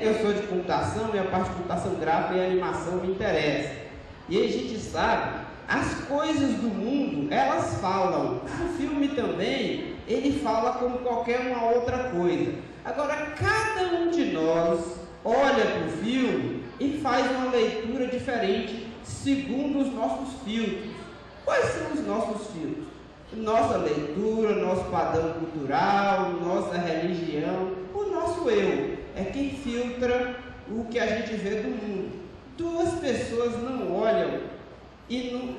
Eu sou de computação e a parte de computação gráfica e animação me interessa. E a gente sabe, as coisas do mundo, elas falam. O filme também, ele fala como qualquer uma outra coisa. Agora, cada um de nós olha para o filme e faz uma leitura diferente segundo os nossos filtros. Quais são os nossos filtros? Nossa leitura, nosso padrão cultural, nossa religião, o nosso eu. É quem filtra o que a gente vê do mundo. Duas pessoas não olham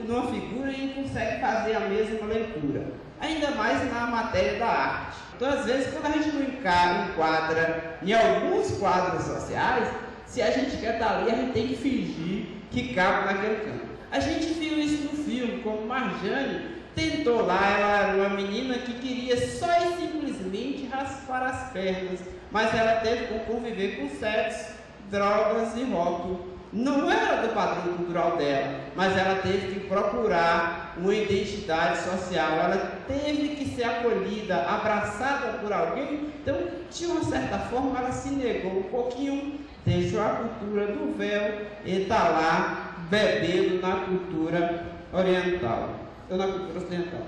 numa figura e conseguem fazer a mesma leitura. Ainda mais na matéria da arte. Então, às vezes, quando a gente não enquadra em alguns quadros sociais, se a gente quer estar ali, a gente tem que fingir que cabe naquele campo. A gente viu isso no filme, como Marjane tentou lá, ela era uma menina que queria só e simplesmente raspar as pernas, mas ela teve que conviver com sexo, drogas e rótulo. Não era do padrão cultural dela, mas ela teve que procurar uma identidade social, ela teve que ser acolhida, abraçada por alguém. Então, de uma certa forma, ela se negou um pouquinho, deixou a cultura do véu e está lá bebendo na cultura oriental, ou na cultura ocidental.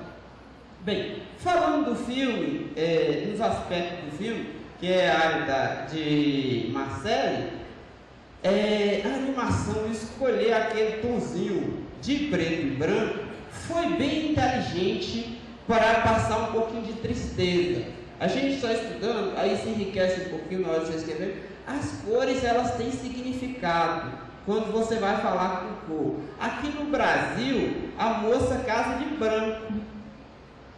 Bem, falando do filme, nos aspectos do filme, que é a área de Marcelle, a animação, escolher aquele tonzinho de preto e branco foi bem inteligente para passar um pouquinho de tristeza. A gente só estudando, aí se enriquece um pouquinho na hora de você escrever. As cores, elas têm significado quando você vai falar com cor. Aqui no Brasil, a moça casa de branco,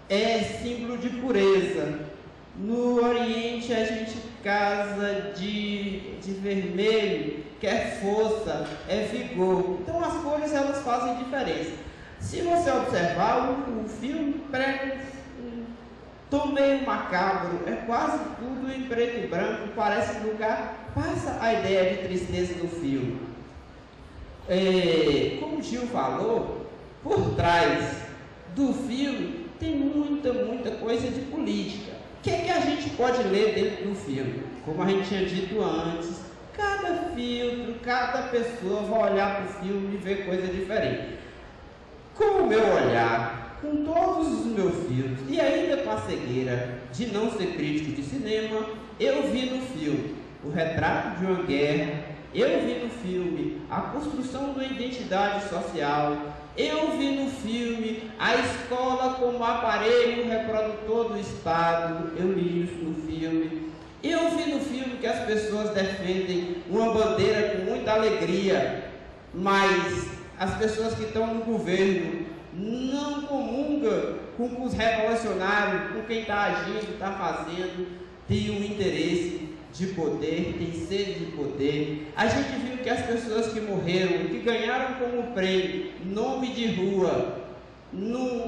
é símbolo de pureza. No Oriente, a gente casa de vermelho, que é força, é vigor. Então, as cores, elas fazem diferença. Se você observar, o filme prega um tom meio macabro, é quase tudo em preto e branco, parece lugar, passa a ideia de tristeza do filme. Como o Gil falou, por trás do filme tem muita coisa de política. O que a gente pode ler dentro do filme? Como a gente tinha dito antes, cada filtro, cada pessoa vai olhar para o filme e ver coisa diferente. Com o meu olhar, com todos os meus filtros, e ainda com a cegueira de não ser crítico de cinema, eu vi no filme o retrato de uma guerra, eu vi no filme a construção de uma identidade social, eu vi no filme a escola como aparelho reprodutor do Estado, eu li isso no filme. Eu vi no filme que as pessoas defendem uma bandeira com muita alegria, mas as pessoas que estão no governo não comungam com os revolucionários, com quem está agindo, está fazendo, tem um interesse de poder, tem sede de poder. A gente viu que as pessoas que morreram, que ganharam como prêmio nome de rua,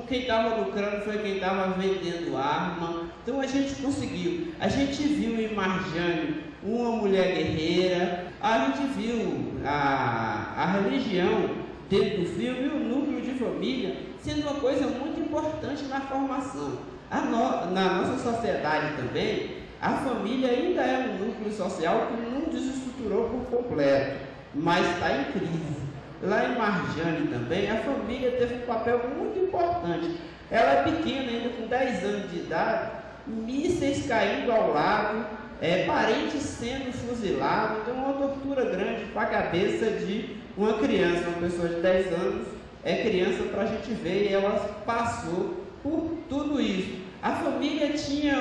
quem estava lucrando foi quem estava vendendo arma. Então a gente conseguiu. A gente viu em Marjane uma mulher guerreira, a gente viu a religião dentro do filme e o núcleo de família sendo uma coisa muito importante na formação. Na nossa sociedade também, a família ainda é um núcleo social que não desestruturou por completo, mas está em crise. Lá em Marjane também, a família teve um papel muito importante. Ela é pequena, ainda com 10 anos de idade, mísseis caindo ao lado, parentes sendo fuzilados, então uma tortura grande para a cabeça de uma criança, uma pessoa de 10 anos, é criança para a gente ver, e ela passou por tudo isso. A família tinha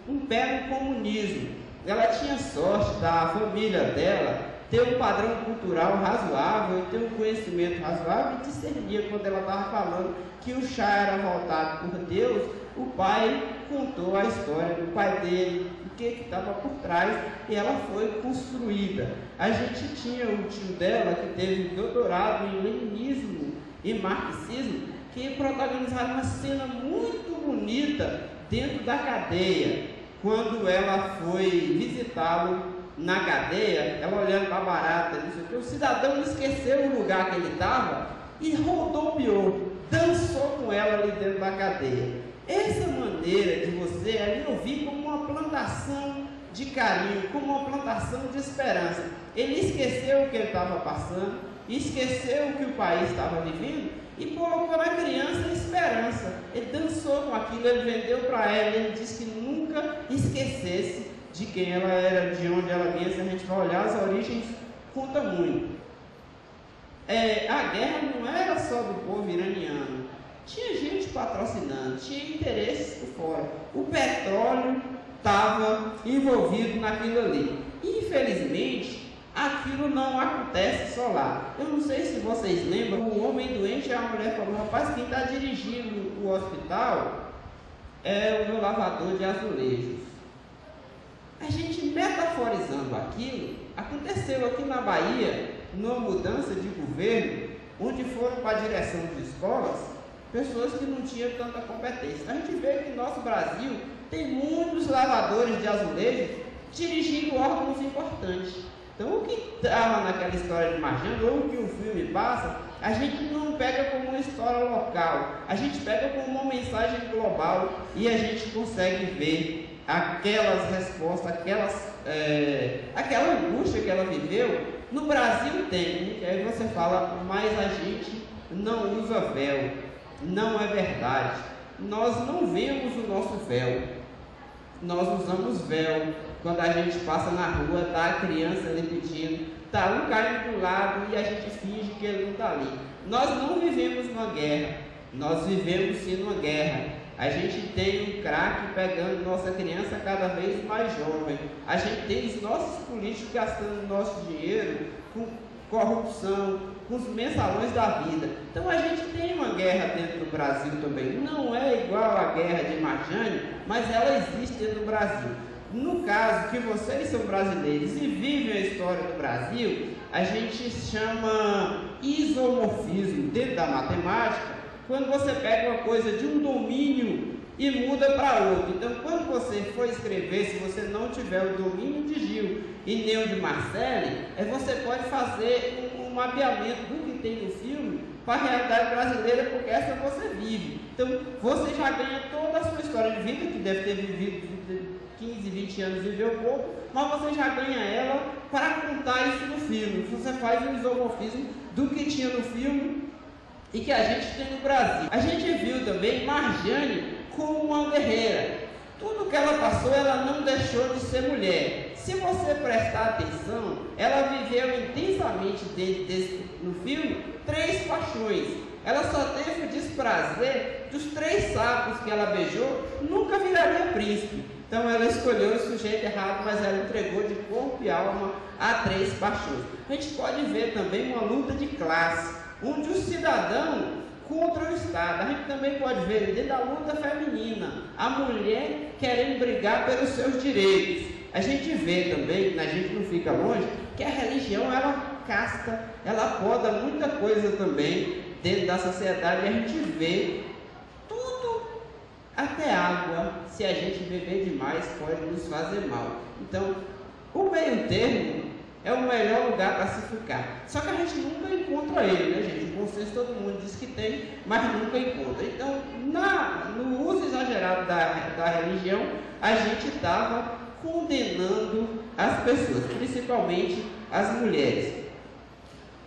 um pé no comunismo, ela tinha sorte da família dela ter um padrão cultural razoável, ter um conhecimento razoável, e discernia quando ela estava falando que o chá era voltado por Deus. O pai contou a história do pai dele, o que estava por trás, e ela foi construída. A gente tinha o tio dela que teve doutorado em leninismo e marxismo, que protagonizaram uma cena muito bonita dentro da cadeia, quando ela foi visitá-lo na cadeia, ela olhando para a barata, não sei o que, o cidadão esqueceu o lugar que ele estava e rodopiou, dançou com ela ali dentro da cadeia. Essa maneira de você ali eu vi como uma plantação de carinho, como uma plantação de esperança. Ele esqueceu o que ele estava passando, esqueceu o que o país estava vivendo e colocou na criança esperança. Ele dançou com aquilo, ele vendeu para ela, ele disse que nunca esquecesse de quem ela era, de onde ela vinha. Se a gente vai olhar as origens, conta muito. A guerra não era só do povo iraniano, tinha gente patrocinando, tinha interesses por fora. O petróleo estava envolvido naquilo ali. Infelizmente, aquilo não acontece só lá. Eu não sei se vocês lembram, o homem doente, a mulher falou: rapaz, quem está dirigindo o hospital é o meu lavador de azulejos. A gente, metaforizando aquilo, aconteceu aqui na Bahia, numa mudança de governo, onde foram para a direção de escolas pessoas que não tinham tanta competência. A gente vê que no nosso Brasil tem muitos lavadores de azulejos dirigindo órgãos importantes. Então, o que estava naquela história de Marjane, ou o que o filme passa, a gente não pega como uma história local, a gente pega como uma mensagem global e a gente consegue ver aquelas respostas, aquela angústia que ela viveu. No Brasil tem, aí você fala, mas a gente não usa véu. Não é verdade. Nós não vemos o nosso véu. Nós usamos véu quando a gente passa na rua, tá a criança ali pedindo, tá um caindo do lado e a gente finge que ele não está ali. Nós não vivemos uma guerra, nós vivemos sim uma guerra. A gente tem um crack pegando nossa criança cada vez mais jovem. A gente tem os nossos políticos gastando nosso dinheiro com corrupção, com os mensalões da vida. Então a gente tem uma guerra dentro do Brasil também. Não é igual à guerra de Marjane, mas ela existe dentro do Brasil. No caso que vocês são brasileiros e vivem a história do Brasil, a gente chama isomorfismo dentro da matemática, quando você pega uma coisa de um domínio e muda para outro. Então, quando você for escrever, se você não tiver o domínio de Gil e nem o de Marcelle, você pode fazer um mapeamento do que tem no filme para a realidade brasileira, porque essa você vive. Então, você já ganha toda a sua história de vida, que deve ter vivido 15, 20 anos, viveu pouco, mas você já ganha ela para contar isso no filme. Você faz um isomorfismo do que tinha no filme e que a gente tem no Brasil. A gente viu também Marjane como uma guerreira. Tudo que ela passou, ela não deixou de ser mulher. Se você prestar atenção, ela viveu intensamente no filme 3 paixões. Ela só teve o desprazer dos 3 sapos que ela beijou, nunca viraria príncipe. Então ela escolheu o sujeito errado, mas ela entregou de corpo e alma a 3 paixões. A gente pode ver também uma luta de classe, onde o cidadão contra o Estado. A gente também pode ver dentro da luta feminina, a mulher querendo brigar pelos seus direitos. A gente vê também, a gente não fica longe, que a religião, ela casca, ela poda muita coisa também dentro da sociedade, e a gente vê tudo, até água, se a gente beber demais, pode nos fazer mal. Então, o meio termo é o melhor lugar para se ficar. Só que a gente nunca encontra ele, né, gente? O consenso todo mundo diz que tem, mas nunca encontra. Então, no uso exagerado da religião, a gente estava condenando as pessoas, principalmente as mulheres.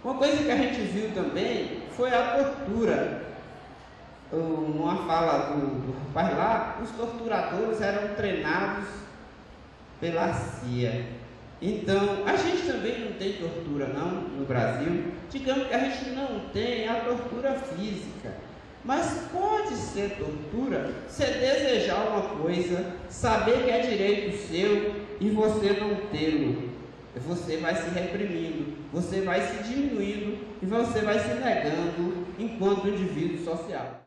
Uma coisa que a gente viu também foi a tortura. Uma fala do rapaz lá, os torturadores eram treinados pela CIA. Então, a gente também não tem tortura não no Brasil. Digamos que a gente não tem a tortura física, mas pode ser tortura você desejar uma coisa, saber que é direito seu e você não tê-lo. Você vai se reprimindo, você vai se diminuindo e você vai se negando enquanto indivíduo social.